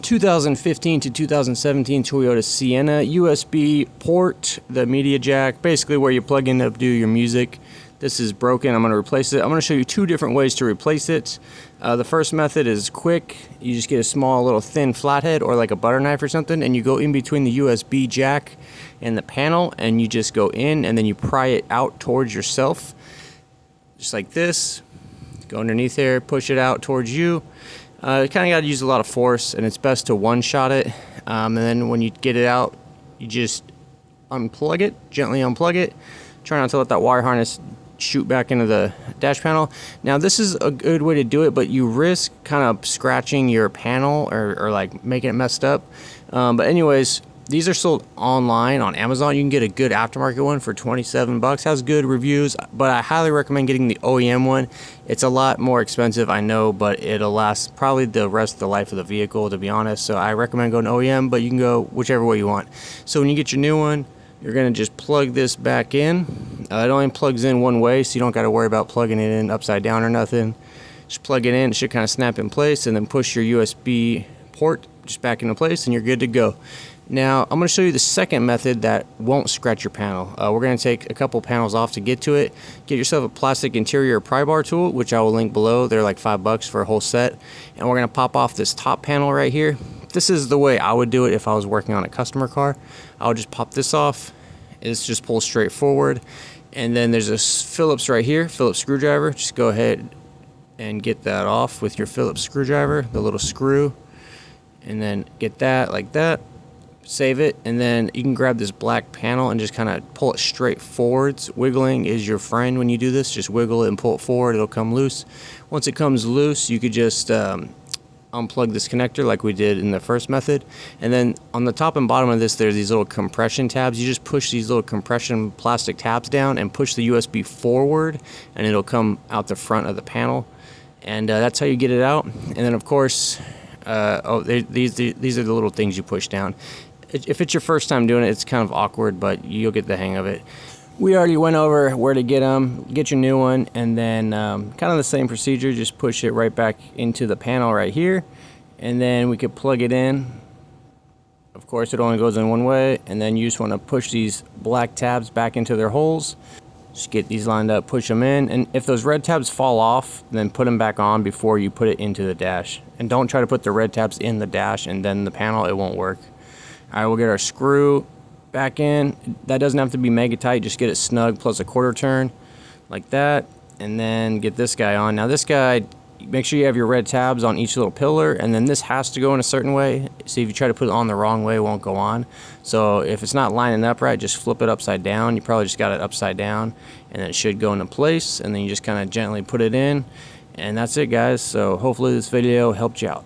2015 to 2017 Toyota Sienna USB port, the media jack, basically where you plug in to do your music. This is broken. I'm going to replace it. I'm going to show you two different ways to replace it. The first method is quick. You just get a small little thin flathead or like a butter knife or something, and you go in between the USB jack and the panel, and you just go in and then you pry it out towards yourself, just like this. Go underneath there, push it out towards you. You kind of got to use a lot of force, and it's best to one-shot it. And then when you get it out, you just unplug it, gently unplug it. Try not to let that wire harness shoot back into the dash panel. Now this is a good way to do it, but you risk kind of scratching your panel or like making it messed up. But anyways, these are sold online on Amazon. You can get a good aftermarket one for 27 bucks. Has good reviews, but I highly recommend getting the OEM one. It's a lot more expensive, I know, but it'll last probably the rest of the life of the vehicle, to be honest. So I recommend going OEM, but you can go whichever way you want. So when you get your new one, you're going to just plug this back in. It only plugs in one way, so you don't got to worry about plugging it in upside down or nothing. Just plug it in. It should kind of snap in place, and then push your USB port just back into place, and you're good to go. Now, I'm going to show you the second method that won't scratch your panel. We're going to take a couple panels off to get to it. Get yourself a plastic interior pry bar tool, which I will link below. They're like $5 for a whole set. And we're going to pop off this top panel right here. This is the way I would do it if I was working on a customer car. I would just pop this off. It's just pull straight forward. And then there's a Phillips right here, Phillips screwdriver. Just go ahead and get that off with your Phillips screwdriver, the little screw. And then get that like that. Save it, and then you can grab this black panel and just kind of pull it straight forwards. Wiggling is your friend when you do this. Just wiggle it and pull it forward. It'll come loose. Once it comes loose, you could just unplug this connector like we did in the first method. And then on the top and bottom of this, there's these little compression tabs. You just push these little compression plastic tabs down and push the USB forward, and it'll come out the front of the panel. And that's how you get it out. And then of course, these are the little things you push down. If it's your first time doing it, it's kind of awkward, but you'll get the hang of it. We already went over where to get them. Get your new one, and then kind of the same procedure. Just push it right back into the panel right here, and then we could plug it in. Of course, it only goes in one way, and then you just want to push these black tabs back into their holes. Just get these lined up, push them in, and if those red tabs fall off, then put them back on before you put it into the dash. And don't try to put the red tabs in the dash and then the panel, it won't work. All right, we'll get our screw back in. That doesn't have to be mega tight, just get it snug plus a quarter turn like that, and then get this guy on. Now this guy, make sure you have your red tabs on each little pillar, and then this has to go in a certain way. See, if you try to put it on the wrong way, it won't go on. So if it's not lining up right, just flip it upside down. You probably just got it upside down, and then it should go into place, and then you just kind of gently put it in, and that's it, guys. So hopefully this video helped you out.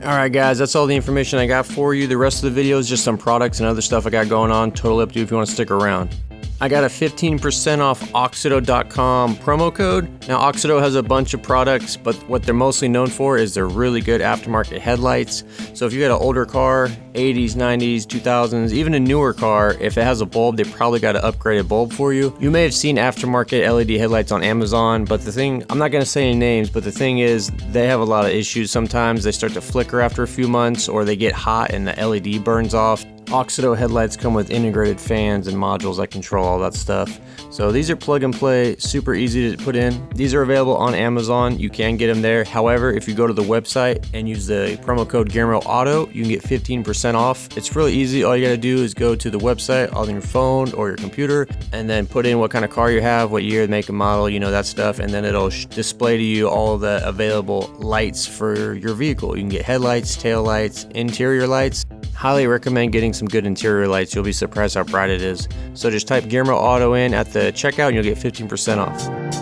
Alright guys, that's all the information I got for you. The rest of the video is just some products and other stuff I got going on. Totally up to you if you want to stick around. I got a 15% off AUXITO.com promo code. Now AUXITO has a bunch of products, but what they're mostly known for is their really good aftermarket headlights. So if you got an older car, 80s, 90s, 2000s, even a newer car, if it has a bulb, they probably got an upgraded bulb for you. You may have seen aftermarket LED headlights on Amazon, but the thing, I'm not going to say any names, but the thing is they have a lot of issues. Sometimes they start to flicker after a few months, or they get hot and the LED burns off. AUXITO headlights come with integrated fans and modules that control all that stuff. So these are plug and play, super easy to put in. These are available on Amazon. You can get them there. However, if you go to the website and use the promo code GearmoAuto, you can get 15% off. It's really easy. All you got to do is go to the website on your phone or your computer, and then put in what kind of car you have, what year, make and model, you know, that stuff, and then it'll display to you all of the available lights for your vehicle. You can get headlights, tail lights, interior lights. Highly recommend getting some good interior lights. You'll be surprised how bright it is. So just type GearmoAuto in at the checkout and you'll get 15% off.